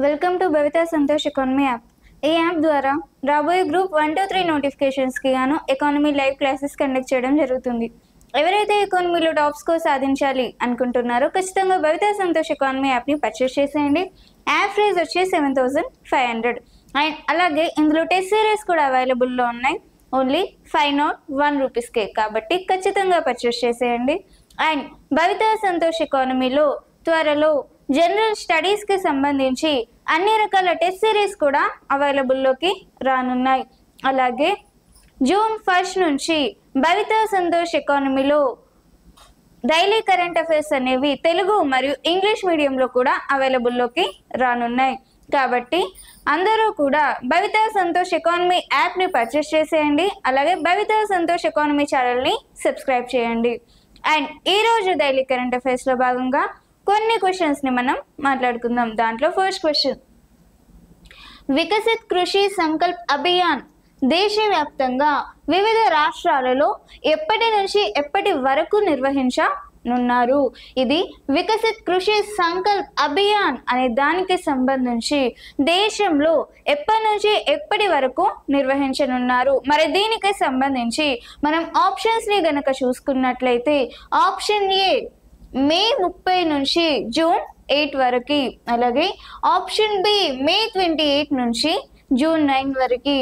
Welcome to Bhavitha Santosh economy app. ఈ app ద్వారా రాబోయే గ్రూప్ 1 to 3 నోటిఫికేషన్స్కి గాను ఎకానమీ లైవ్ క్లాసెస్ కండక్ట్ చేయడం జరుగుతుంది. ఎవరైతే ఎకానమీలో టాప్ స్కోర్ సాధించాలి అనుకుంటున్నారో ఖచ్చితంగా భవితా సంతోష్ ఎకానమీ యాప్ని పర్చేస్ చేసేయండి. యాప్ ప్రైస్ వచ్చి 7,500 అండ్ అలాగే ఇందులో టెస్ట్ సిరీస్ కూడా అవైలబుల్లో ఉన్నాయి. ఓన్లీ 501 రూపీస్కే, కాబట్టి ఖచ్చితంగా పర్చేస్ చేసేయండి. అండ్ భవితా సంతోష్ ఎకానమీలో త్వరలో జనరల్ స్టడీస్కి సంబంధించి అన్ని రకాల టెస్ట్ సిరీస్ కూడా అవైలబుల్లోకి రానున్నాయి. అలాగే జూన్ 1 నుంచి భవితా సంతోష్ ఎకానమీలో డైలీ కరెంట్ అఫైర్స్ అనేవి తెలుగు మరియు ఇంగ్లీష్ మీడియంలో కూడా అవైలబుల్లోకి రానున్నాయి. కాబట్టి అందరూ కూడా భవితా సంతోష్ ఎకానమీ యాప్ని పర్చేస్ చేసేయండి. అలాగే భవితా సంతోష్ ఎకానమీ ఛానల్ని సబ్స్క్రైబ్ చేయండి. అండ్ ఈరోజు డైలీ కరెంట్ అఫైర్స్లో భాగంగా కొన్ని క్వశ్చన్స్ని మనం మాట్లాడుకుందాం. దాంట్లో ఫస్ట్ క్వశ్చన్, వికసిత్ కృషి సంకల్ప్ అభియాన్ దేశవ్యాప్తంగా వివిధ రాష్ట్రాలలో ఎప్పటి నుంచి ఎప్పటి వరకు నిర్వహించనున్నారు? ఇది వికసిత్ కృషి సంకల్ప్ అభియాన్ అనే దానికి సంబంధించి దేశంలో ఎప్పటి నుంచి ఎప్పటి వరకు నిర్వహించనున్నారు. మరి దీనికి సంబంధించి మనం ఆప్షన్స్ని గనక చూసుకున్నట్లయితే ఆప్షన్ ఏ మే 30 నుంచి జూన్ 8 వరకు, అలాగే ఆప్షన్ బి మే 28 నుంచి జూన్ 9 వరకు,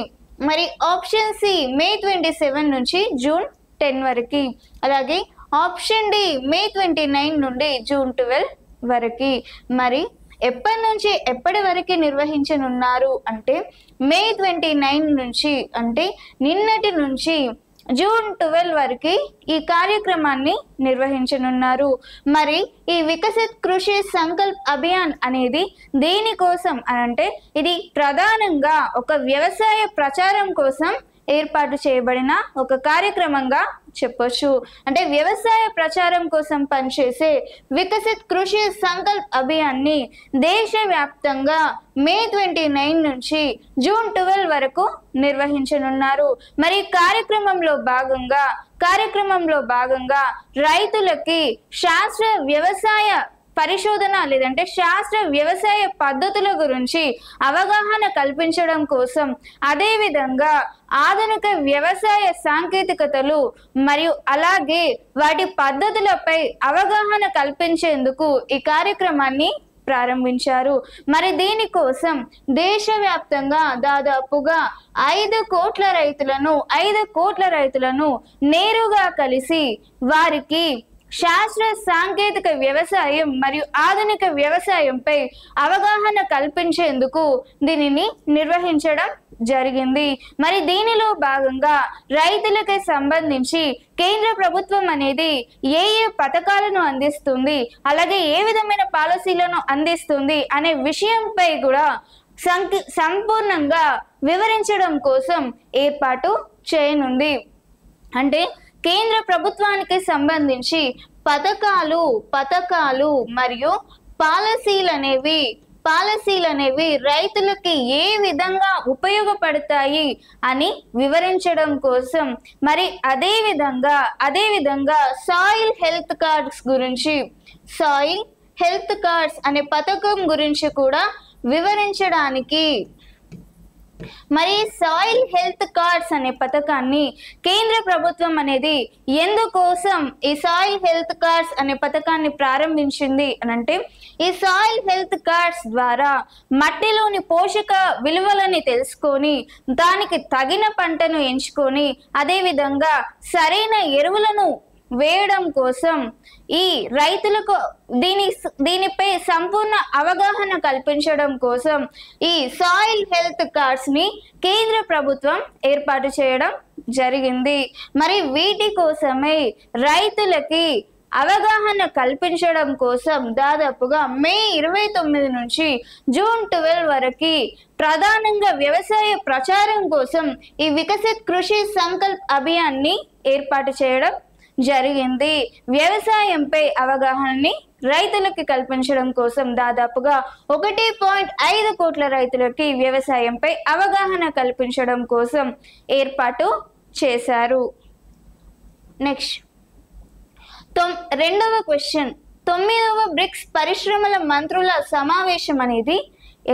మరి ఆప్షన్ సి మే 27 నుంచి జూన్ 10 వరకు, అలాగే ఆప్షన్ డి మే 29 నుండి జూన్ 12 వరకు. మరి ఎప్పటి నుంచి ఎప్పటి వరకు నిర్వహించనున్నారు అంటే మే 29 నుంచి అంటే నిన్నటి నుంచి జూన్ 12 వరకు ఈ కార్యక్రమాన్ని నిర్వహించనున్నారు. మరి ఈ వికసిత్ కృషి సంకల్ప్ అభియాన్ అనేది దేనికోసం అనంటే ఇది ప్రధానంగా ఒక వ్యవసాయ ప్రచారం కోసం ఏర్పాటు చేయబడిన ఒక కార్యక్రమంగా చెప్పొచ్చు. అంటే వ్యవసాయ ప్రచారం కోసం పనిచేసే వికసిత్ కృషి సంకల్ప్ అభియాన్ని దేశవ్యాప్తంగా మే 29 నుంచి జూన్ 12 వరకు నిర్వహించనున్నారు. మరి కార్యక్రమంలో భాగంగా రైతులకి శాస్త్ర వ్యవసాయ పరిశోధన లేదంటే శాస్త్ర వ్యవసాయ పద్ధతుల గురించి అవగాహన కల్పించడం కోసం, అదేవిధంగా ఆధునిక వ్యవసాయ సాంకేతికతలు మరియు అలాగే వాటి పద్ధతులపై అవగాహన కల్పించేందుకు ఈ కార్యక్రమాన్ని ప్రారంభించారు. మరి దీనికోసం దేశవ్యాప్తంగా దాదాపుగా 5 కోట్ల రైతులను నేరుగా కలిసి వారికి శాస్త్ర సాంకేతిక వ్యవసాయం మరియు ఆధునిక వ్యవసాయంపై అవగాహన కల్పించేందుకు దీనిని నిర్వహించడం జరిగింది. మరి దీనిలో భాగంగా రైతులకు సంబంధించి కేంద్ర ప్రభుత్వం అనేది ఏ పథకాలను అందిస్తుంది, అలాగే ఏ విధమైన పాలసీలను అందిస్తుంది అనే విషయంపై కూడా సంపూర్ణంగా వివరించడం కోసం ఏర్పాటు చేయనుంది. అంటే కేంద్ర ప్రభుత్వానికి సంబంధించి పథకాలు మరియు పాలసీలు అనేవి రైతులకి ఏ విధంగా ఉపయోగపడతాయి అని వివరించడం కోసం, మరి అదేవిధంగా సాయిల్ హెల్త్ కార్డ్స్ అనే పథకం గురించి కూడా వివరించడానికి, మరి సాయిల్ హెల్త్ కార్డ్స్ అనే పథకాన్ని కేంద్ర ప్రభుత్వం అనేది ఎందుకోసం ఈ సాయిల్ హెల్త్ కార్డ్స్ అనే పథకాన్ని ప్రారంభించింది అనంటే ఈ సాయిల్ హెల్త్ కార్డ్స్ ద్వారా మట్టిలోని పోషక విలువలని తెలుసుకొని దానికి తగిన పంటను ఎంచుకొని అదేవిధంగా సరైన ఎరువులను వేయడం కోసం ఈ రైతులకు దీనిపై సంపూర్ణ అవగాహన కల్పించడం కోసం ఈ సాయిల్ హెల్త్ కార్డ్స్ని కేంద్ర ప్రభుత్వం ఏర్పాటు చేయడం జరిగింది. మరి వీటి కోసమే రైతులకి అవగాహన కల్పించడం కోసం దాదాపుగా మే 29 నుంచి జూన్ 12 వరకు ప్రధానంగా వ్యవసాయ ప్రచారం కోసం ఈ వికసిత్ కృషి సంకల్ప్ అభియాన్ని ఏర్పాటు చేయడం జరిగింది. వ్యవసాయంపై అవగాహనని రైతులకి కల్పించడం కోసం దాదాపుగా 1.5 కోట్ల రైతులకి వ్యవసాయంపై అవగాహన కల్పించడం కోసం ఏర్పాటు చేశారు. నెక్స్ట్ రెండవ క్వశ్చన్, 9వ బ్రిక్స్ పరిశ్రమల మంత్రుల సమావేశం అనేది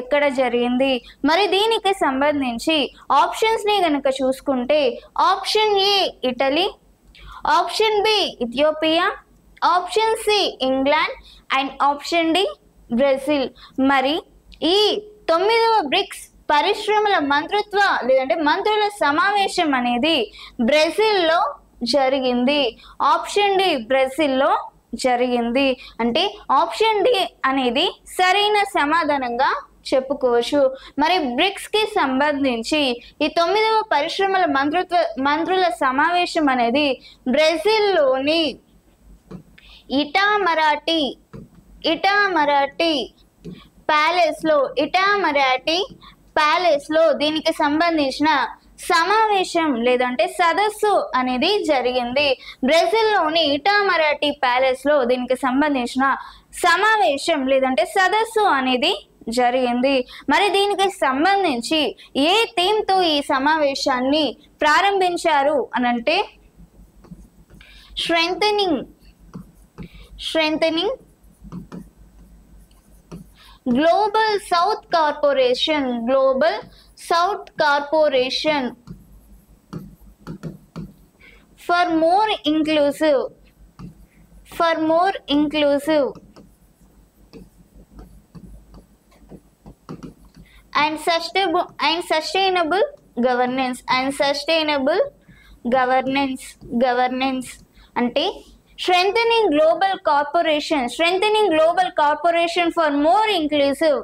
ఎక్కడ జరిగింది? మరి దీనికి సంబంధించి ఆప్షన్స్ని గనక చూసుకుంటే option A Italy, option B Ethiopia, option C England and option D Brazil. మరి ఈ 9వ బ్రిక్స్ పరిశ్రమల మంత్రిత్వ లేదంటే మంత్రుల సమావేశం అనేది బ్రెజిల్లో జరిగింది. ఆప్షన్ డి బ్రెజిల్లో జరిగింది. అంటే ఆప్షన్ డి అనేది సరైన సమాధానంగా చెప్పుకోవచ్చు. మరి బ్రిక్స్ కి సంబంధించి ఈ 9వ పరిశ్రమల మంత్రుల సమావేశం అనేది బ్రెజిల్లోని ఇటామరాటి ప్యాలెస్ లో దీనికి సంబంధించిన సమావేశం లేదంటే సదస్సు అనేది జరిగింది. బ్రెజిల్లోని ఇటామరాటి ప్యాలెస్ లో దీనికి సంబంధించిన సమావేశం లేదంటే సదస్సు అనేది జరిగింది. మరి దీనికి సంబంధించి ఏ థీమ్ తో ఈ సమావేశాన్ని ప్రారంభించారు అనంటే strengthening global south corporation for more inclusive and sustainable governance అంటే strengthening global cooperation for more inclusive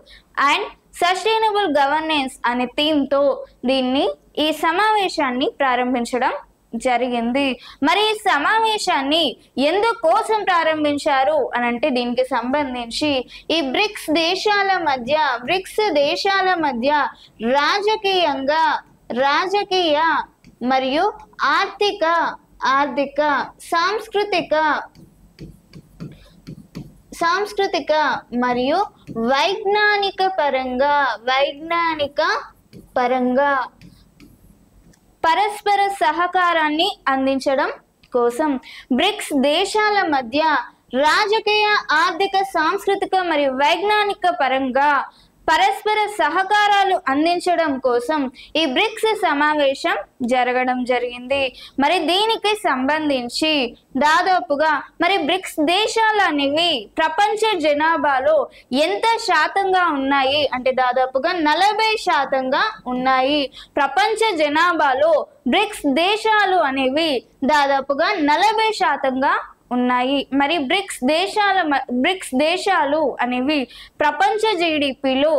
and sustainable governance అనే థీమ్ తో ఈ సమావేశాన్ని ప్రారంభించడం జరిగింది. మరి ఈ సమావేశాన్ని ఎందుకోసం ప్రారంభించారు అని అంటే దీనికి సంబంధించి ఈ బ్రిక్స్ దేశాల మధ్య రాజకీయ మరియు ఆర్థిక సాంస్కృతిక మరియు వైజ్ఞానిక పరంగా పరస్పర సహకారాన్ని అందించడం కోసం బ్రిక్స్ దేశాల మధ్య రాజకీయ, ఆర్థిక, సాంస్కృతిక మరియు వైజ్ఞానిక పరంగా పరస్పర సహకారాలు అందించడం కోసం ఈ బ్రిక్స్ సమావేశం జరగడం జరిగింది. మరి దీనికి సంబంధించి దాదాపుగా మరి బ్రిక్స్ దేశాలు అనేవి ప్రపంచ జనాభాలో ఎంత శాతంగా ఉన్నాయి అంటే దాదాపుగా 40% ఉన్నాయి. ప్రపంచ జనాభాలో బ్రిక్స్ దేశాలు అనేవి దాదాపుగా 40% ఉన్నాయి. మరి బ్రిక్స్ దేశాలు అనేవి ప్రపంచ జీడిపిలో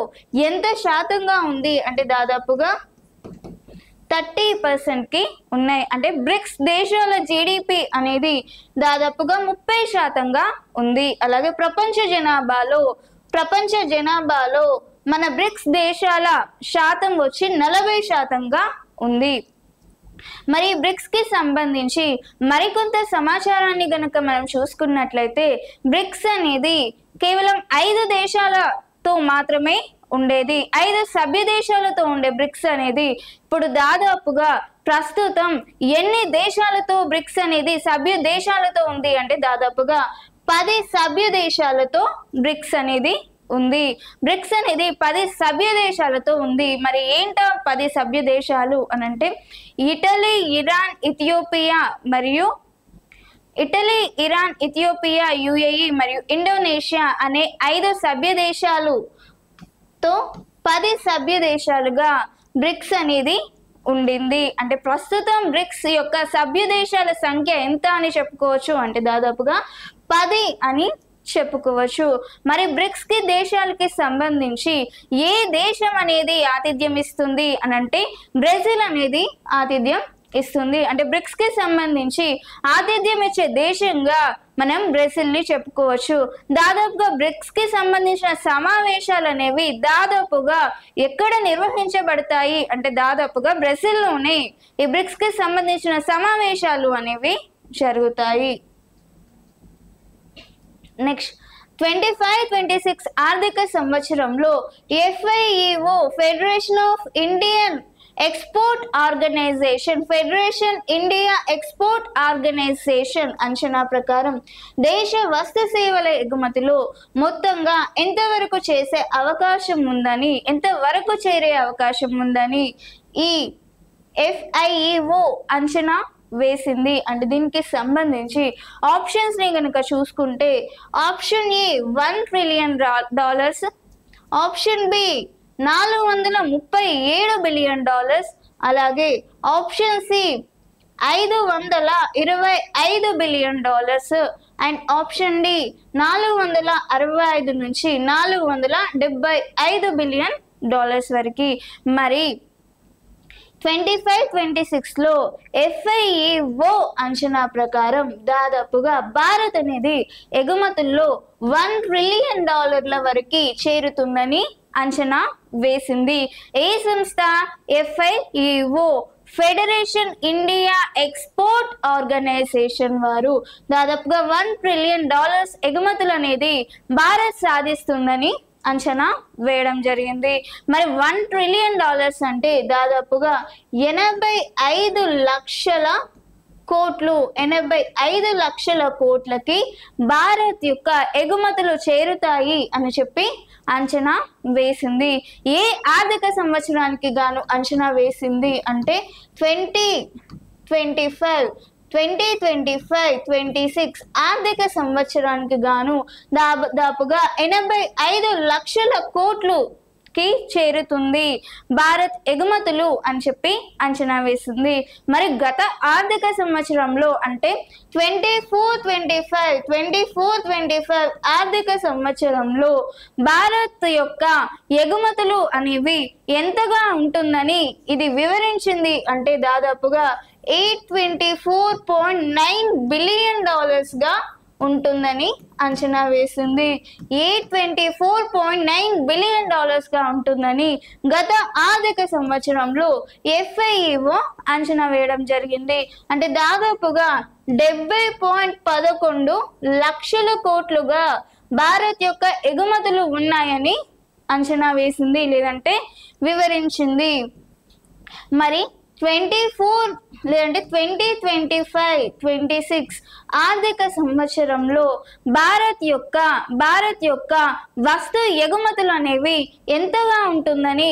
ఎంత శాతంగా ఉంది అంటే దాదాపుగా 30% కి ఉన్నాయి. అంటే బ్రిక్స్ దేశాల జీడిపి అనేది దాదాపుగా 30% ఉంది. అలాగే ప్రపంచ జనాభాలో మన బ్రిక్స్ దేశాల శాతం వచ్చి 40% ఉంది. మరి బ్రిక్స్ కి సంబంధించి మరికొంత సమాచారాన్ని గనక మనం చూసుకున్నట్లయితే బ్రిక్స్ అనేది కేవలం 5 దేశాలతో మాత్రమే ఉండేది. 5 సభ్య దేశాలతో ఉండే బ్రిక్స్ అనేది ఇప్పుడు దాదాపుగా ప్రస్తుతం ఎన్ని దేశాలతో బ్రిక్స్ అనేది సభ్య దేశాలతో ఉంది అంటే దాదాపుగా 10 సభ్య దేశాలతో బ్రిక్స్ అనేది ఉంది. బ్రిక్స్ అనేది 10 సభ్య దేశాలతో ఉంది. మరి ఏంటో 10 సభ్య దేశాలు అనంటే ఇటలీ, ఇరాన్, ఇథియోపియా, యుఏఈ మరియు ఇండోనేషియా అనే 5 సభ్య దేశాలుతో 10 సభ్య దేశాలుగా బ్రిక్స్ అనేది ఉండింది. అంటే ప్రస్తుతం బ్రిక్స్ యొక్క సభ్య దేశాల సంఖ్య ఎంత అని చెప్పుకోవచ్చు అంటే దాదాపుగా 10 అని చెప్పుకోవచ్చు. మరి బ్రిక్స్ కి దేశాలకి సంబంధించి ఏ దేశం అనేది ఆతిథ్యం ఇస్తుంది అనంటే బ్రెజిల్ అనేది ఆతిథ్యం ఇస్తుంది. అంటే బ్రిక్స్ కి సంబంధించి ఆతిథ్యం ఇచ్చే దేశంగా మనం బ్రెజిల్ ని చెప్పుకోవచ్చు. దాదాపుగా బ్రిక్స్ కి సంబంధించిన సమావేశాలు అనేవి దాదాపుగా ఎక్కడ నిర్వహించబడతాయి అంటే దాదాపుగా బ్రెజిల్లోనే ఈ బ్రిక్స్ కి సంబంధించిన సమావేశాలు అనేవి జరుగుతాయి. నెక్స్ట్ 25-26 ఆర్థిక సంవత్సరంలో FIEO federation of Indian export organization federation India export organization అంచనా ప్రకారం దేశ వస్తు సేవల ఎగుమతిలో మొత్తంగా ఎంతవరకు చేసే అవకాశం ఉందని, ఎంతవరకు చేరే అవకాశం ఉందని ఈ FIEO అంచనా వేసింది. అంటే దీనికి సంబంధించి ఆప్షన్స్ ని కనుక చూసుకుంటే option A $1 trillion, option B $437 billion, అలాగే option C $525 billion and option D 465 నుంచి 475 బిలియన్ వరకు. మరి 25-26లో FIEO అంచనా ప్రకారం దాదాపుగా భారత్ అనేది ఎగుమతుల్లో $1 ట్రిలియన్ వరకు చేరుతుందని అంచనా వేసింది. ఏ సంస్థ? FIEO federation India export organization వారు దాదాపుగా $1 ట్రిలియన్ ఎగుమతులు అనేది భారత్ సాధిస్తుందని అంచనా వేయడం జరిగింది. మరి $1 ట్రిలియన్ అంటే దాదాపుగా 85 లక్షల కోట్లు, 85 లక్షల కోట్లకి భారత్ యొక్క ఎగుమతులు చేరుతాయి అని చెప్పి అంచనా వేసింది. ఏ ఆర్థిక సంవత్సరానికి గాను అంచనా వేసింది అంటే 2025-26 ఆర్థిక సంవత్సరానికి గాను దాదాపుగా 85 లక్షల కోట్లుకి చేరుతుంది భారత్ ఎగుమతులు అని చెప్పి అంచనా వేసింది. మరి గత ఆర్థిక సంవత్సరంలో అంటే 24-25 ఆర్థిక సంవత్సరంలో భారత్ యొక్క ఎగుమతులు అనేవి ఎంతగా ఉంటుందని ఇది వివరించింది. అంటే దాదాపుగా $824.9 బిలియన్ గా ఉంటుందని అంచనా వేసింది. $824.9 బిలియన్ గా ఉంటుందని గత ఆర్థిక సంవత్సరంలో FIEO అంచనా వేయడం జరిగింది. అంటే దాదాపుగా 70.11 లక్షల కోట్లుగా భారత్ యొక్క ఎగుమతులు ఉన్నాయని అంచనా వేసింది, లేదంటే వివరించింది. మరి 2025-26 ఆర్థిక సంవత్సరంలో భారత్ యొక్క వస్తు ఎగుమతులు అనేవి ఎంతగా ఉంటుందని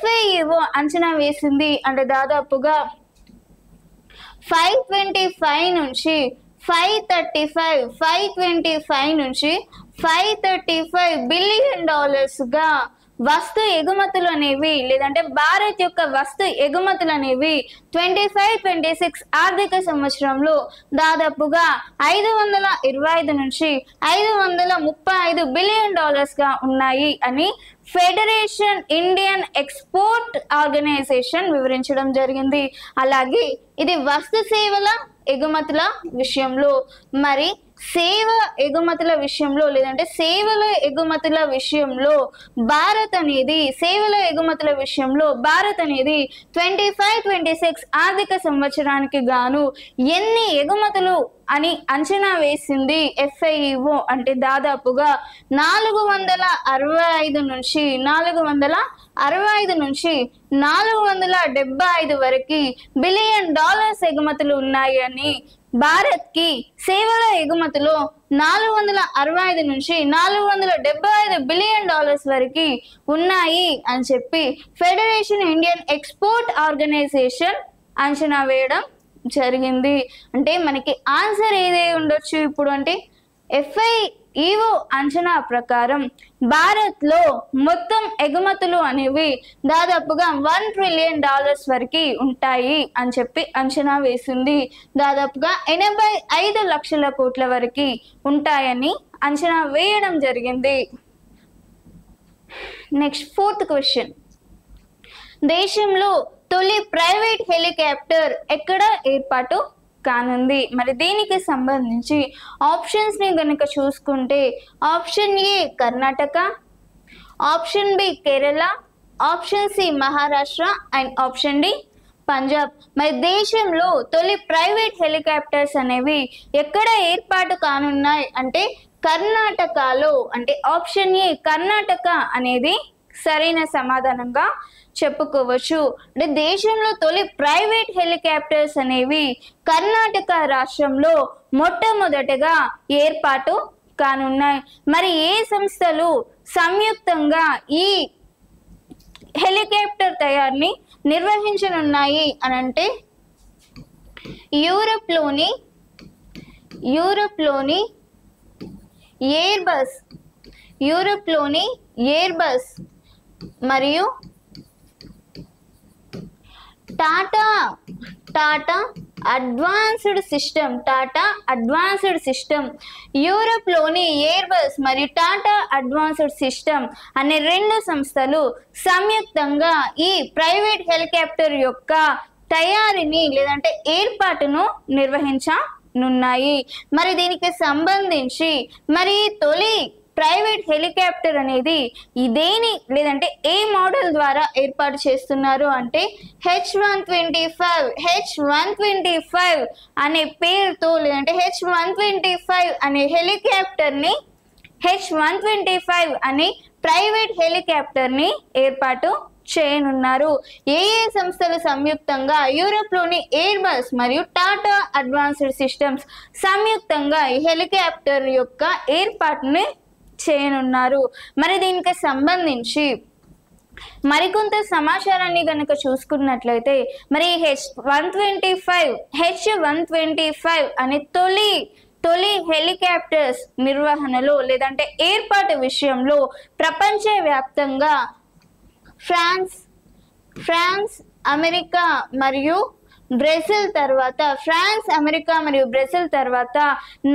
FIEO అంచనా వేసింది. అంటే దాదాపుగా 525 నుంచి 535 బిలియన్ గా వస్తు ఎగుమతులు అనేవి, లేదంటే భారత్ యొక్క వస్తు ఎగుమతులు అనేవి 25-26 ఆర్థిక సంవత్సరంలో దాదాపుగా 525 నుంచి 535 బిలియన్ గా ఉన్నాయి అని ఫెడరేషన్ ఇండియన్ ఎక్స్పోర్ట్ ఆర్గనైజేషన్ వివరించడం జరిగింది. అలాగే ఇది వస్తు సేవల ఎగుమతుల విషయంలో. మరి సేవ ఎగుమతుల విషయంలో, లేదంటే సేవల ఎగుమతుల విషయంలో భారత్ అనేది 25-26 ఆర్థిక సంవత్సరానికి గాను ఎన్ని ఎగుమతులు అని అంచనా వేసింది FIEO అంటే దాదాపుగా 465 నుంచి 475 వరకు బిలియన్ ఎగుమతులు ఉన్నాయి అని, భారత్ కి సేవల ఎగుమతులు 465 నుంచి 475 బిలియన్ వరకు ఉన్నాయి అని చెప్పి ఫెడరేషన్ ఇండియన్ ఎక్స్పోర్ట్ ఆర్గనైజేషన్ అంచనా వేయడం జరిగింది. అంటే మనకి ఆన్సర్ ఏదే ఉండొచ్చు ఇప్పుడు అంటే FIEO అంచనా ప్రకారం భారత్ లో మొత్తం ఎగుమతులు అనేవి దాదాపుగా $1 ట్రిలియన్ వరకు ఉంటాయి అని చెప్పి అంచనా వేసింది. దాదాపుగా 85 లక్షల కోట్ల వరకు ఉంటాయని అంచనా వేయడం జరిగింది. Next 4th question. దేశంలో తొలి ప్రైవేట్ హెలికాప్టర్ ఎక్కడ ఏర్పాటు కానుంది? మరి దీనికి సంబంధించి ఆప్షన్స్ ని గనుక చూసుకుంటే option A Karnataka, option B Kerala, option C Maharashtra and option D Punjab. మరి దేశంలో తొలి ప్రైవేట్ హెలికాప్టర్స్ అనేవి ఎక్కడ ఏర్పాటు కానున్నాయి అంటే కర్ణాటకలో. అంటే ఆప్షన్ ఏ కర్ణాటక అనేది సరైన సమాధానంగా చెప్పుకోవచ్చు. అంటే దేశంలో తొలి ప్రైవేట్ హెలికాప్టర్స్ అనేవి కర్ణాటక రాష్ట్రంలో మొట్టమొదటగా ఏర్పాటు కానున్నాయి. మరి ఏ సంస్థలు సంయుక్తంగా ఈ హెలికాప్టర్ తయారీని నిర్వహించనున్నాయి అని అంటే యూరోప్లోని ఎయిర్బస్ మరియు టాటా అడ్వాన్స్డ్ సిస్టమ్ యూరోప్లోని ఎయిర్బస్ మరియు టాటా అడ్వాన్స్డ్ సిస్టమ్ అనే రెండు సంస్థలు సంయుక్తంగా ఈ ప్రైవేట్ హెలికాప్టర్ యొక్క తయారీని లేదంటే ఏర్పాటును నిర్వహించనున్నాయి. మరి దీనికి సంబంధించి మరి తొలి ప్రైవేట్ హెలికాప్టర్ అనేది ఇదేని లేదంటే ఏ మోడల్ ద్వారా ఏర్పాటు చేస్తున్నారు అంటే H125 అనే పేరుతో లేదంటే H125 అనే హెలికాప్టర్ని H125 అనే ప్రైవేట్ హెలికాప్టర్ని ఏర్పాటు చేయనున్నారు. ఏ సంస్థలు సంయుక్తంగా యూరోప్లోని ఎయిర్బస్ మరియు టాటా అడ్వాన్స్డ్ సిస్టమ్స్ సంయుక్తంగా ఈ హెలికాప్టర్ యొక్క ఏర్పాటుని చేయనున్నారు. మరి దీనికి సంబంధించి మరికొంత సమాచారాన్ని కనుక చూసుకున్నట్లయితే మరి H125 అనే తొలి హెలికాప్టర్స్ నిర్వహణలో లేదంటే ఏర్పాటు విషయంలో ప్రపంచవ్యాప్తంగా ఫ్రాన్స్ అమెరికా మరియు బ్రెజిల్ తర్వాత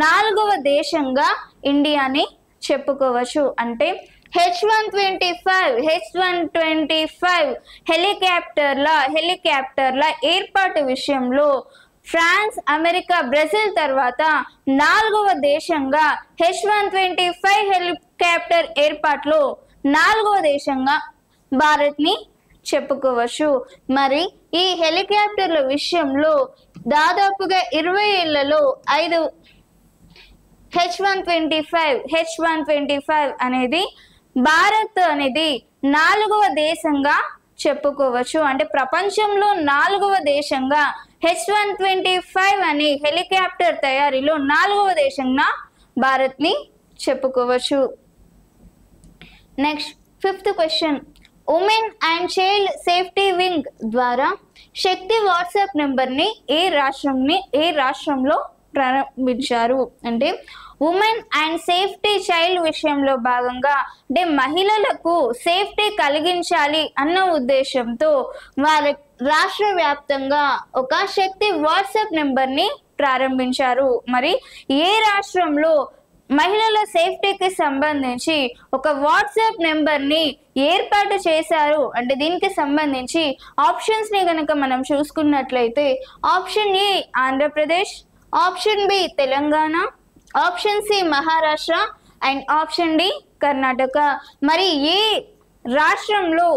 నాలుగవ దేశంగా ఇండియాని చెప్పుకోవచ్చు. అంటే H125 హెలికాప్టర్ల ఏర్పాటు విషయంలో ఫ్రాన్స్ అమెరికా బ్రెజిల్ తర్వాత నాలుగవ దేశంగా H125 హెలికాప్టర్ ఏర్పాటులో నాలుగవ దేశంగా భారత్ని చెప్పుకోవచ్చు. మరి ఈ హెలికాప్టర్ల విషయంలో దాదాపుగా 20 ఏళ్లలో 5 H125 అనేది భారత్ అనేది నాలుగవ దేశంగా చెప్పుకోవచ్చు. అంటే ప్రపంచంలో నాలుగవ దేశంగా H125 అనే హెలికాప్టర్ తయారీలో నాలుగవ దేశంగా భారత్ని చెప్పుకోవచ్చు. Next 5th question, women and child safety wing ద్వారా శక్తి వాట్సాప్ నెంబర్ని ఏ రాష్ట్రంలో ప్రారంభించారు అంటే ఉమెన్ అండ్ సేఫ్టీ చైల్డ్ విషయంలో భాగంగా అంటే మహిళలకు సేఫ్టీ కలిగించాలి అన్న ఉద్దేశంతో వారి రాష్ట్ర వ్యాప్తంగా ఒక శక్తి వాట్సాప్ నెంబర్ని ప్రారంభించారు. మరి ఏ రాష్ట్రంలో మహిళల సేఫ్టీకి సంబంధించి ఒక వాట్సాప్ నెంబర్ని ఏర్పాటు చేశారు అంటే దీనికి సంబంధించి ఆప్షన్స్ని కనుక మనం చూసుకున్నట్లయితే option A Andhra Pradesh, option B Telangana, option C Maharashtra and option D Karnataka. మరి ఏ రాష్ట్రంలో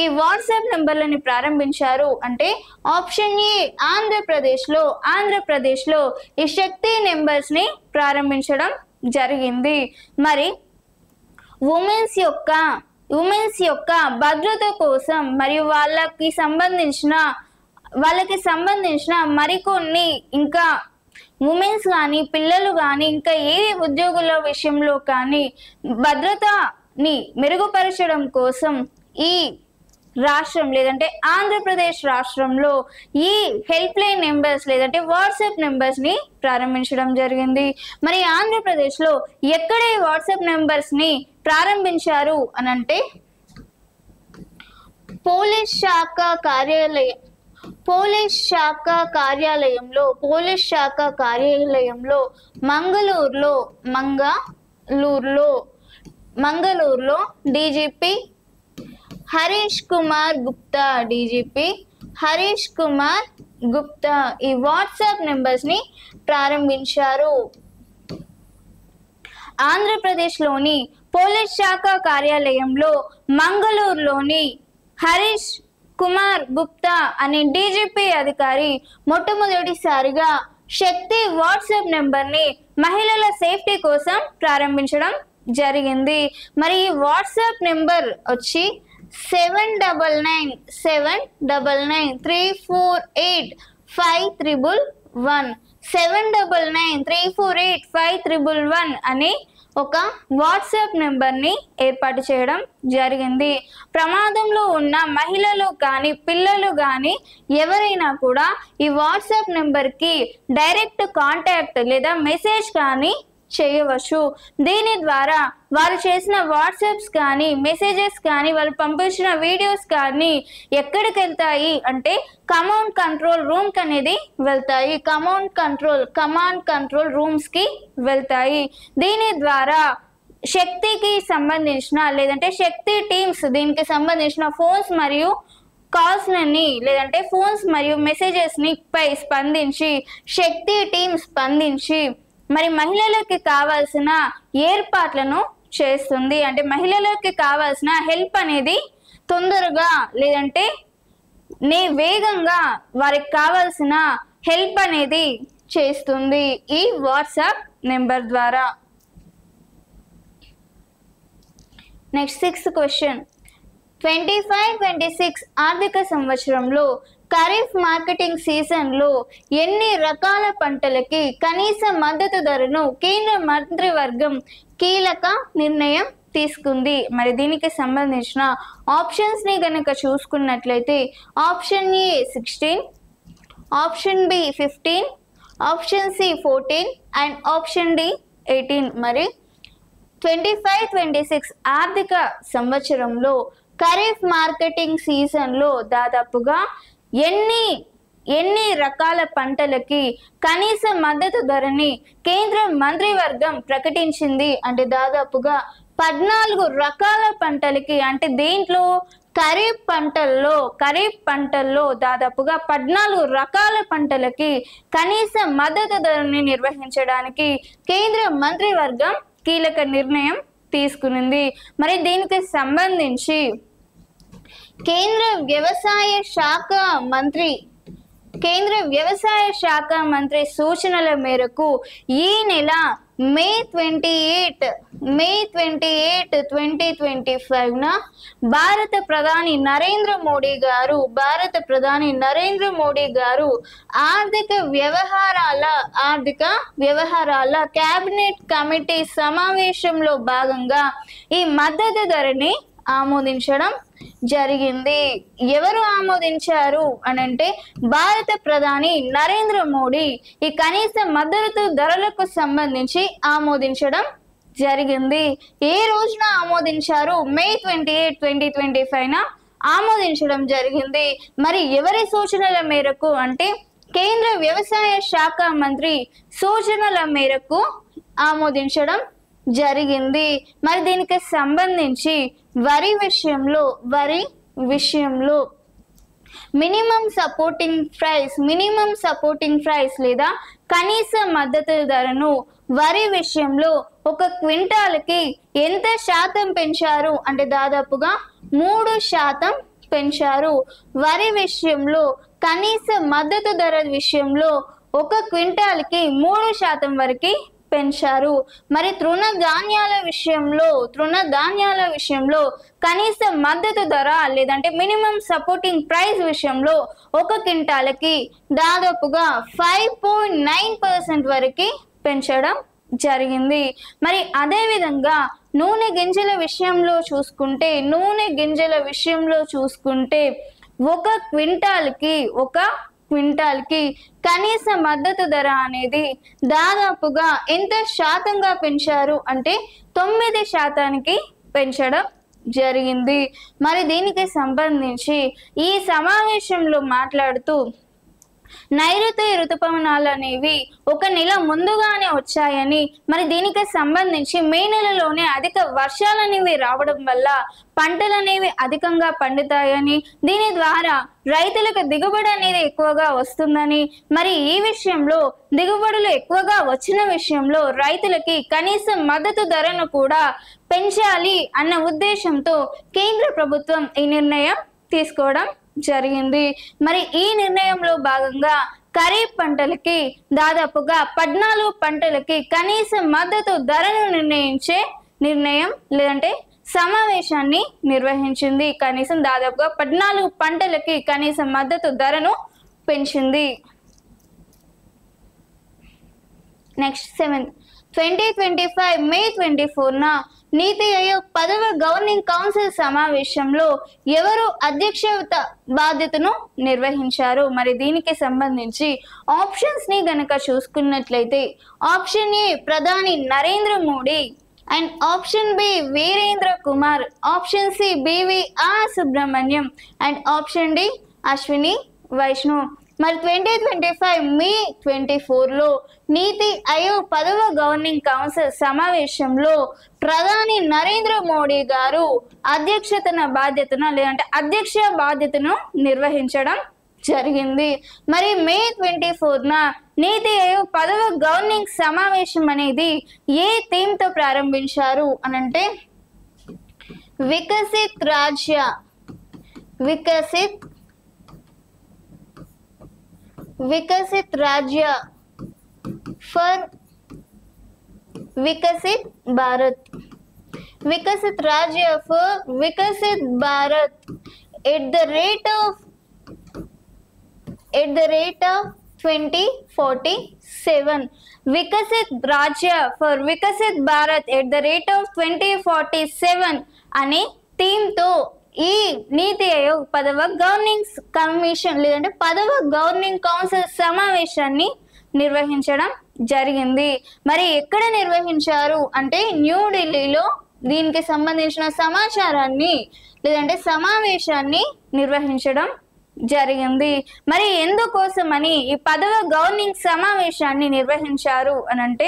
ఈ వాట్సాప్ నెంబర్లని ప్రారంభించారు అంటే ఆప్షన్ ఏ ఆంధ్రప్రదేశ్లో ఈ శక్తి నెంబర్స్ని ప్రారంభించడం జరిగింది. మరి ఉమెన్స్ యొక్క భద్రత కోసం మరియు వాళ్ళకి సంబంధించిన మరికొన్ని ఇంకా ఉమెన్స్ కానీ పిల్లలు కానీ ఇంకా ఏ ఉద్యోగుల విషయంలో కానీ భద్రతని మెరుగుపరచడం కోసం ఈ రాష్ట్రం లేదంటే ఆంధ్రప్రదేశ్ రాష్ట్రంలో ఈ హెల్ప్ లైన్ నెంబర్స్ లేదంటే వాట్సాప్ నెంబర్స్ని ప్రారంభించడం జరిగింది. మరి ఆంధ్రప్రదేశ్లో ఎక్కడ ఈ వాట్సాప్ నెంబర్స్ని ప్రారంభించారు అని అంటే పోలీస్ శాఖ కార్యాలయంలో మంగళూరులో డీజీపీ హరీష్ కుమార్ గుప్తా ఈ వాట్సాప్ నెంబర్స్ని ప్రారంభించారు. ఆంధ్రప్రదేశ్లోని పోలీస్ శాఖ కార్యాలయంలో మంగళూరులోని హరీష్ కుమార్ గుప్తా అనే డీజీపీ అధికారి మొట్టమొదటిసారిగా శక్తి వాట్సాప్ నెంబర్ని మహిళల సేఫ్టీ కోసం ప్రారంభించడం జరిగింది. మరి ఈ వాట్సాప్ నెంబర్ వచ్చి 799348511 799348511 అని ఒక వాట్సాప్ నెంబర్ని ఏర్పాటు చేయడం జరిగింది. ప్రమాదంలో ఉన్న మహిళలు కానీ పిల్లలు కానీ ఎవరైనా కూడా ఈ వాట్సాప్ నెంబర్కి డైరెక్ట్ కాంటాక్ట్ లేదా మెసేజ్ కానీ చేయవచ్చు. దీని ద్వారా వారు చేసిన వాట్సాప్స్ కానీ మెసేజెస్ కానీ వాళ్ళు పంపించిన వీడియోస్ కానీ ఎక్కడికి వెళ్తాయి అంటే కమాండ్ కంట్రోల్ రూమ్కి అనేది వెళ్తాయి. కమాండ్ కంట్రోల్ రూమ్స్కి వెళ్తాయి. దీని ద్వారా శక్తికి సంబంధించిన లేదంటే శక్తి టీమ్స్ దీనికి సంబంధించిన ఫోన్స్ మరియు కాల్స్ని లేదంటే ఫోన్స్ మరియు మెసేజెస్ని పై స్పందించి శక్తి టీమ్ స్పందించి మరి మహిళలకి కావాల్సిన ఏర్పాట్లను చేస్తుంది. అంటే మహిళలకి కావాల్సిన హెల్ప్ అనేది తొందరగా లేదంటే వేగంగా వారికి కావాల్సిన హెల్ప్ అనేది చేస్తుంది ఈ వాట్సాప్ నెంబర్ ద్వారా. Next 6th question. 25-26 ఆర్థిక సంవత్సరంలో ఖరీఫ్ మార్కెటింగ్ సీజన్లో ఎన్ని రకాల పంటలకి కనీస మద్దతు ధరను కేంద్ర మంత్రివర్గం కీలక నిర్ణయం తీసుకుంది? మరి దీనికి సంబంధించిన ఆప్షన్స్ని కనుక చూసుకున్నట్లయితే option A 16, option B 15, option C 14 and option D 18. మరి 25-26 ఆర్థిక సంవత్సరంలో ఖరీఫ్ మార్కెటింగ్ సీజన్లో దాదాపుగా ఎన్ని రకాల పంటలకి కనీస మద్దతు ధరని కేంద్ర మంత్రివర్గం ప్రకటించింది అంటే దాదాపుగా 14 రకాల పంటలకి. అంటే దీంట్లో ఖరీఫ్ పంటల్లో దాదాపుగా 14 రకాల పంటలకి కనీస మద్దతు ధరని నిర్వహించడానికి కేంద్ర మంత్రివర్గం కీలక నిర్ణయం తీసుకునింది. మరి దీనికి సంబంధించి కేంద్ర వ్యవసాయ శాఖ మంత్రి సూచనల మేరకు ఈ నెల మే 28, 2025 భారత ప్రధాని నరేంద్ర మోడీ గారు ఆర్థిక వ్యవహారాల కేబినెట్ కమిటీ సమావేశంలో భాగంగా ఈ మద్దతు ధరని ఆమోదించడం జరిగింది. ఎవరు ఆమోదించారు అనంటే భారత ప్రధాని నరేంద్ర మోడీ ఈ కనీస మద్దతు ధరలకు సంబంధించి ఆమోదించడం జరిగింది. ఏ రోజున ఆమోదించారు? మే 28, 2025 ఆమోదించడం జరిగింది. మరి ఎవరి సూచనల మేరకు అంటే కేంద్ర వ్యవసాయ శాఖ మంత్రి సూచనల మేరకు ఆమోదించడం జరిగింది. మరి దీనికి సంబంధించి వరి విషయంలో మినిమం సపోర్టింగ్ ప్రైస్ లేదా కనీస మద్దతు ధరను వరి విషయంలో ఒక క్వింటాల్కి ఎంత శాతం పెంచారు అంటే దాదాపుగా 3% పెంచారు. వరి విషయంలో కనీస మద్దతు ధర విషయంలో ఒక క్వింటాల్కి 3% వరకు పెంచారు. మరి తృణధాన్యాల విషయంలో కనీస మద్దతు ధర లేదంటే మినిమం సపోర్టింగ్ ప్రైస్ విషయంలో ఒక క్వింటాల్కి దాదాపుగా 5.9% వరకు పెంచడం జరిగింది. మరి అదే విధంగా నూనె గింజల విషయంలో చూసుకుంటే ఒక క్వింటాల్కి కనీస మద్దతు ధర అనేది దాదాపుగా ఎంత శాతంగా పెంచారు అంటే 9% పెంచడం జరిగింది. మరి దీనికి సంబంధించి ఈ సమావేశంలో మాట్లాడుతూ నైరుతి ఋతుపవనాలు అనేవి ఒక నెల ముందుగానే వచ్చాయని మరి దీనికి సంబంధించి మే నెలలోనే అధిక వర్షాలు అనేవి రావడం వల్ల పంటలు అనేవి అధికంగా పండుతాయని దీని ద్వారా రైతులకు దిగుబడి అనేది ఎక్కువగా వస్తుందని మరి ఈ విషయంలో దిగుబడులు ఎక్కువగా వచ్చిన విషయంలో రైతులకి కనీస మద్దతు ధరను కూడా పెంచాలి అన్న ఉద్దేశంతో కేంద్ర ప్రభుత్వం ఈ నిర్ణయం తీసుకోవడం జరిగింది. మరి ఈ నిర్ణయంలో భాగంగా ఖరీఫ్ పంటలకి దాదాపుగా 14 పంటలకి కనీస మద్దతు ధరను నిర్ణయం సమావేశాన్ని నిర్వహించింది. కనీసం దాదాపుగా 14 పంటలకి కనీస మద్దతు ధరను పెంచింది. నెక్స్ట్ 7th 2025 మే 24న నీతి ఆయోగ్ 10వ గవర్నింగ్ కౌన్సిల్ సమావేశంలో ఎవరు అధ్యక్షత బాధ్యతను నిర్వహించారు? మరి దీనికి సంబంధించి ఆప్షన్స్ ని గనక చూసుకున్నట్లయితే ఆప్షన్ ఏ ప్రధాని Narendra Modi, and option B Virendra Kumar, option C BVR Subrahmanyam, and option D Ashwini Vaishnaw. మరి 2025 మే 24లో నీతి ఆయోగ్ 10వ గవర్నింగ్ కౌన్సిల్ సమావేశంలో ప్రధాని నరేంద్ర మోడీ గారు అధ్యక్ష బాధ్యతను నిర్వహించడం జరిగింది. మరి మే 24న నీతి ఆయోగ్ 10వ గవర్నింగ్ సమావేశం అనేది ఏ థీమ్ తో ప్రారంభించారు అనంటే Viksit Rajya for Viksit Bharat, Viksit Rajya for Viksit Bharat at the rate of 2047. Viksit Rajya for Viksit Bharat at the rate of 2047 అనే థీమ్ తో ఈ నీతి ఆయోగ్ 10వ గవర్నింగ్ కమిషన్ లేదంటే 10వ గవర్నింగ్ కౌన్సిల్ సమావేశాన్ని నిర్వహించడం జరిగింది. మరి ఎక్కడ నిర్వహించారు అంటే న్యూఢిల్లీలో దీనికి సంబంధించిన సమావేశాన్ని నిర్వహించడం జరిగింది. మరి ఎందుకోసమని ఈ 10వ గవర్నింగ్ సమావేశాన్ని నిర్వహించారు అనంటే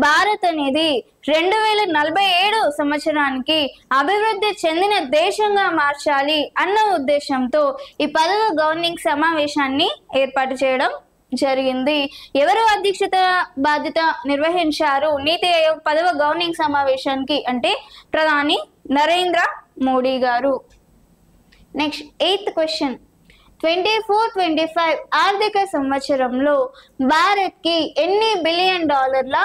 భారత్ అనేది 2047 సంవత్సరానికి అభివృద్ధి చెందిన దేశంగా మార్చాలి అన్న ఉద్దేశంతో ఈ 10వ గవర్నింగ్ సమావేశాన్ని ఏర్పాటు చేయడం జరిగింది. ఎవరు అధ్యక్షత బాధ్యత నిర్వహించారు నీతి ఆయోగ్ 10వ గవర్నింగ్ సమావేశానికి అంటే ప్రధాని నరేంద్ర మోడీ గారు. నెక్స్ట్ 8th క్వశ్చన్ 24-25 ఆర్థిక సంవత్సరంలో భారత్ కి ఎన్ని బిలియన్ డాలర్ల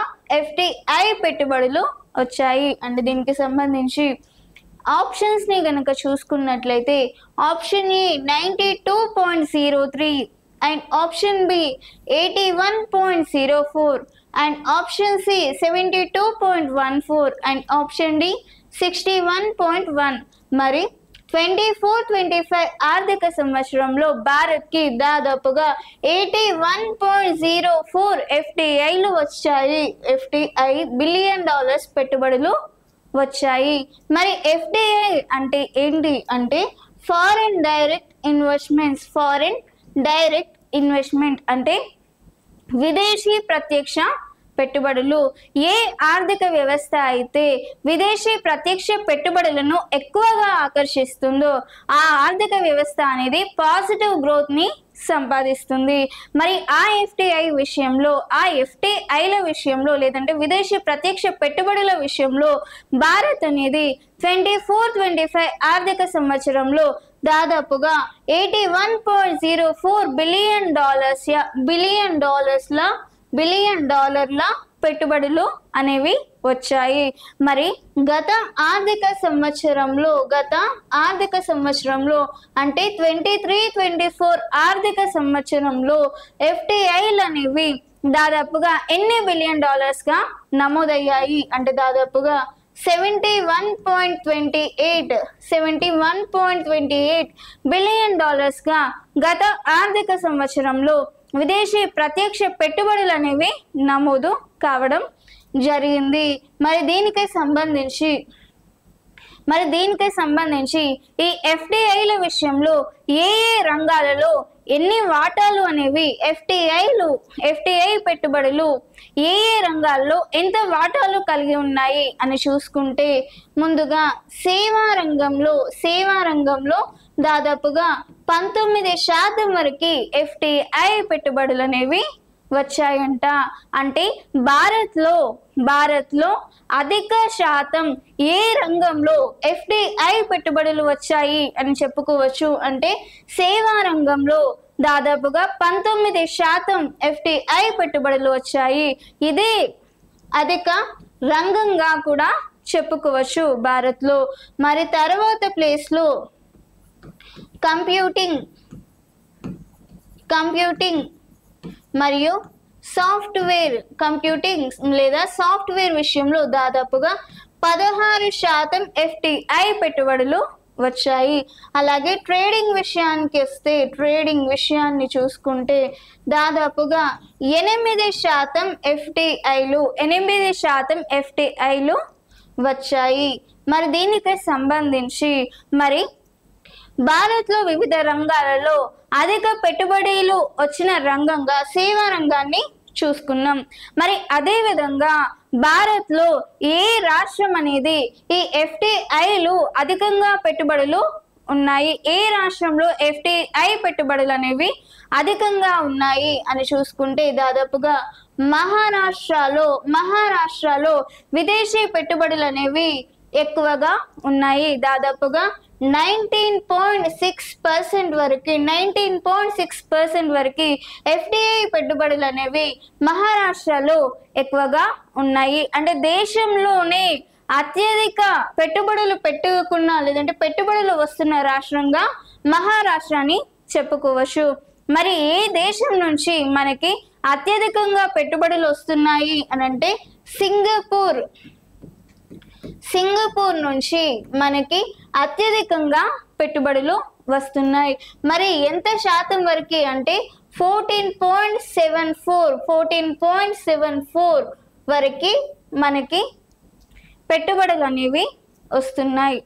FDI పెట్టుబడులు వచ్చాయి అంటే దీనికి సంబంధించి ఆప్షన్స్ ని గనక చూసుకున్నట్లయితే option A 92.03 and option B 81.04 and option C 72.14 and option D 61.1. మరి 24-25 ఆర్థిక సంవత్సరంలో భారత్ కి దాదాపుగా 81.04 FDIలు వచ్చాయి. FDI బిలియన్ డాలర్స్ పెట్టుబడులు వచ్చాయి. మరి FDI అంటే ఏంటి అంటే ఫారెన్ డైరెక్ట్ ఇన్వెస్ట్మెంట్ అంటే విదేశీ ప్రత్యక్ష పెట్టుబడులు. ఏ ఆర్థిక వ్యవస్థ అయితే విదేశీ ప్రత్యక్ష పెట్టుబడులను ఎక్కువగా ఆకర్షిస్తుందో ఆ ఆర్థిక వ్యవస్థ అనేది పాజిటివ్ గ్రోత్ ని సంపాదిస్తుంది. మరి ఆ FDIల విషయంలో లేదంటే విదేశీ ప్రత్యక్ష పెట్టుబడుల విషయంలో భారత్ అనేది 24-25 ఆర్థిక సంవత్సరంలో దాదాపుగా 81.04 బిలియన్ డాలర్ల పెట్టుబడులు అనేవి వచ్చాయి. మరి గత ఆర్థిక సంవత్సరంలో అంటే 23-24 ఆర్థిక సంవత్సరంలో FDIలు అనేవి దాదాపుగా ఎన్ని బిలియన్ డాలర్స్ గా నమోదయ్యాయి అంటే దాదాపుగా 71.28 బిలియన్ డాలర్స్ గా గత ఆర్థిక సంవత్సరంలో విదేశీ ప్రత్యక్ష పెట్టుబడులు అనేవి నమోదు కావడం జరిగింది. మరి దీనికి సంబంధించి ఈ FDIల విషయంలో ఏ రంగాలలో ఎన్ని వాటాలు అనేవి FDI పెట్టుబడులు ఏ ఏ ఎంత వాటాలు కలిగి ఉన్నాయి అని చూసుకుంటే ముందుగా సేవా రంగంలో దాదాపుగా 19% వరకు FDI పెట్టుబడులు అనేవి వచ్చాయంట. అంటే భారత్లో అధిక శాతం ఏ రంగంలో FDI పెట్టుబడులు వచ్చాయి అని చెప్పుకోవచ్చు అంటే సేవా రంగంలో దాదాపుగా 19% FDI పెట్టుబడులు వచ్చాయి. ఇదే అధిక రంగంగా కూడా చెప్పుకోవచ్చు భారత్లో. మరి తర్వాత ప్లేస్లో కంప్యూటింగ్ మరియు సాఫ్ట్వేర్ లేదా సాఫ్ట్వేర్ విషయంలో దాదాపుగా 16% FDI పెట్టుబడులు వచ్చాయి. అలాగే ట్రేడింగ్ విషయాన్ని చూసుకుంటే దాదాపుగా 8% FDIలు వచ్చాయి. మరి దీనికి సంబంధించి మరి భారత్లో వివిధ రంగాలలో అధిక పెట్టుబడులు వచ్చిన రంగంగా సేవా రంగాన్ని చూసుకున్నాం. మరి అదే విధంగా భారత్లో ఏ రాష్ట్రం అనేది ఈ FDIలు అధికంగా పెట్టుబడులు ఉన్నాయి, ఏ రాష్ట్రంలో FDI పెట్టుబడులు అనేవి అధికంగా ఉన్నాయి అని చూసుకుంటే దాదాపుగా మహారాష్ట్రలో విదేశీ పెట్టుబడులు అనేవి ఎక్కువగా ఉన్నాయి. దాదాపుగా 19.6% వరకు FDI పెట్టుబడులు అనేవి మహారాష్ట్రలో ఎక్కువగా ఉన్నాయి. అంటే దేశంలోనే అత్యధిక పెట్టుబడులు లేదంటే పెట్టుబడులు వస్తున్న రాష్ట్రంగా మహారాష్ట్రాన్ని చెప్పుకోవచ్చు. మరి ఏ దేశం నుంచి మనకి అత్యధికంగా పెట్టుబడులు వస్తున్నాయి అని అంటే సింగపూర్ నుంచి మనకి అత్యధికంగా పెట్టుబడులు వస్తున్నాయి. మరి ఎంత శాతం వరకు అంటే 14.74 వరకు మనకి పెట్టుబడులు అనేవి వస్తున్నాయి.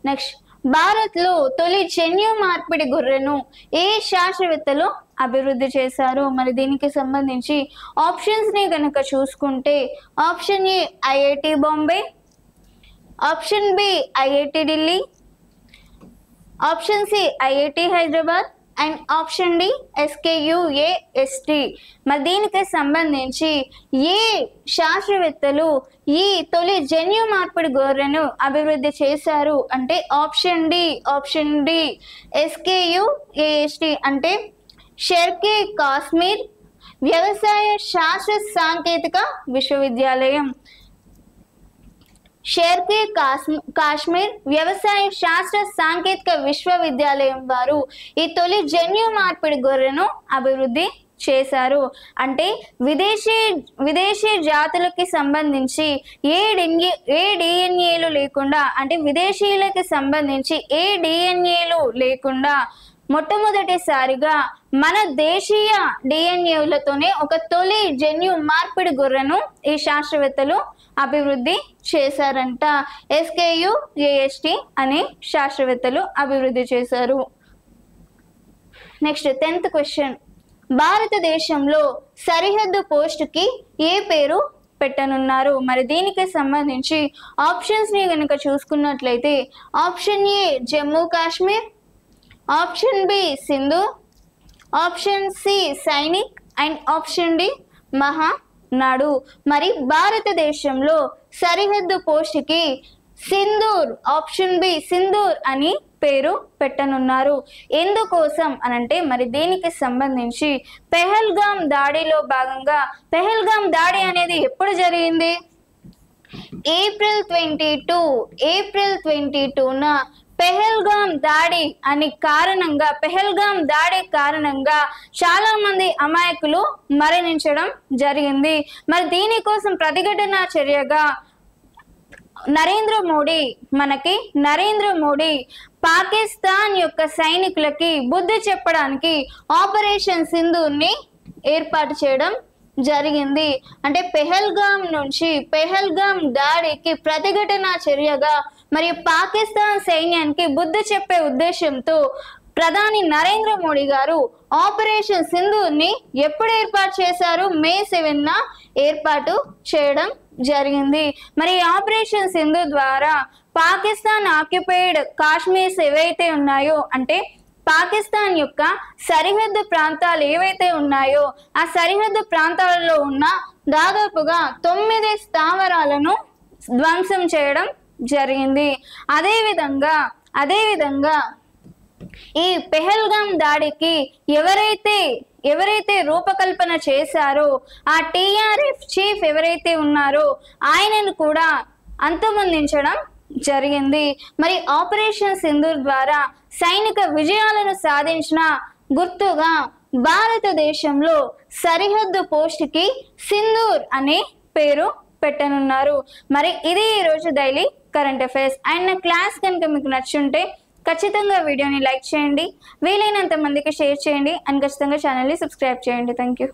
నెక్స్ట్, భారత్లో తొలి జన్యు మార్పిడి గొర్రెను ఏ శాస్త్రవేత్తలు అభివృద్ధి చేశారు? మరి దీనికి సంబంధించి ఆప్షన్స్ ని కనుక చూసుకుంటే option A IIT Bombay, option B IIT Delhi, option C IIT Hyderabad and option D SKUAST. మరి దీనికి సంబంధించి ఏ శాస్త్రవేత్తలు ఈ తొలి జన్యు మార్పిడి గొర్రెను అభివృద్ధి చేశారు అంటే ఆప్షన్ డి SKUAST అంటే షెర్కే కాశ్మీర్ వ్యవసాయ శాస్త్ర సాంకేతిక విశ్వవిద్యాలయం. షెర్కే కాశ్మీర్ వ్యవసాయ శాస్త్ర సాంకేతిక విశ్వవిద్యాలయం వారు ఈ తొలి జన్యు మార్పిడి గొర్రెను అభివృద్ధి చేశారు. అంటే విదేశీ జాతులకి సంబంధించి ఏ డిఎన్ఏలు లేకుండా, అంటే విదేశీయులకి సంబంధించి ఏ డిఎన్ఏలు లేకుండా మొట్టమొదటిసారిగా మన దేశీయ డిఎన్ఏలతోనే ఒక తొలి జన్యు మార్పిడి గొర్రెను ఈ శాస్త్రవేత్తలు అభివృద్ధి చేశారంట. SKUAST అనే శాస్త్రవేత్తలు అభివృద్ధి చేశారు. నెక్స్ట్ 10th క్వశ్చన్, భారతదేశంలో సరిహద్దు పోస్టుకి ఏ పేరు పెట్టనున్నారు? మరి దీనికి సంబంధించి ఆప్షన్స్ ని కనుక చూసుకున్నట్లయితే option A Jammu Kashmir, option B Sindhu, option C Sainik and option D Mahanadu. మరి భారతదేశంలో సరిహద్దు పోస్టుకి ఆప్షన్ బి సింధూర్ అని పేరు పెట్టనున్నారు. ఎందుకోసం అనంటే మరి దీనికి సంబంధించి పెహల్గాం దాడిలో భాగంగా, పెహల్గాం దాడి అనేది ఎప్పుడు జరిగింది? ఏప్రిల్ 22న పెహల్గాం దాడి కారణంగా చాలా మంది అమాయకులు మరణించడం జరిగింది. మరి దీనికోసం ప్రతిఘటన చర్యగా నరేంద్ర మోడీ పాకిస్తాన్ యొక్క సైనికులకి బుద్ధి చెప్పడానికి ఆపరేషన్ సింధూర్ని ఏర్పాటు చేయడం జరిగింది. అంటే పెహల్గాం దాడికి ప్రతిఘటన చర్యగా మరియు పాకిస్తాన్ సైన్యానికి బుద్ధి చెప్పే ఉద్దేశంతో ప్రధాని నరేంద్ర మోడీ గారు ఆపరేషన్ సింధూర్ని ఎప్పుడు ఏర్పాటు చేశారు? May 7న ఏర్పాటు చేయడం జరిగింది. మరి ఆపరేషన్ సింధు ద్వారా పాకిస్తాన్ ఆక్యుపైడ్ కాశ్మీర్స్ ఏవైతే ఉన్నాయో, అంటే పాకిస్తాన్ యొక్క సరిహద్దు ప్రాంతాలు ఏవైతే ఉన్నాయో ఆ సరిహద్దు ప్రాంతాలలో ఉన్న దాదాపుగా 9 స్థావరాలను ధ్వంసం చేయడం జరిగింది. అదేవిధంగా ఈ పెహల్గాం దాడికి ఎవరైతే రూపకల్పన చేశారో ఆ టిఆర్ఎఫ్ చీఫ్ ఎవరైతే ఉన్నారో ఆయనను కూడా అంతమొందించడం జరిగింది. మరి ఆపరేషన్ సింధూర్ ద్వారా సైనిక విజయాలను సాధించిన గుర్తుగా భారతదేశంలో సరిహద్దు పోస్ట్కి సింధూర్ అనే పేరు పెట్టనున్నారు. మరి ఇది ఈరోజు డైలీ కరెంట్ అఫైర్స్. అండ్ నా క్లాస్ కనుక మీకు నచ్చుంటే ఖచ్చితంగా వీడియోని లైక్ చేయండి, వీలైనంత మందికి షేర్ చేయండి, అండ్ ఖచ్చితంగా ఛానల్ని సబ్స్క్రైబ్ చేయండి. Thank you.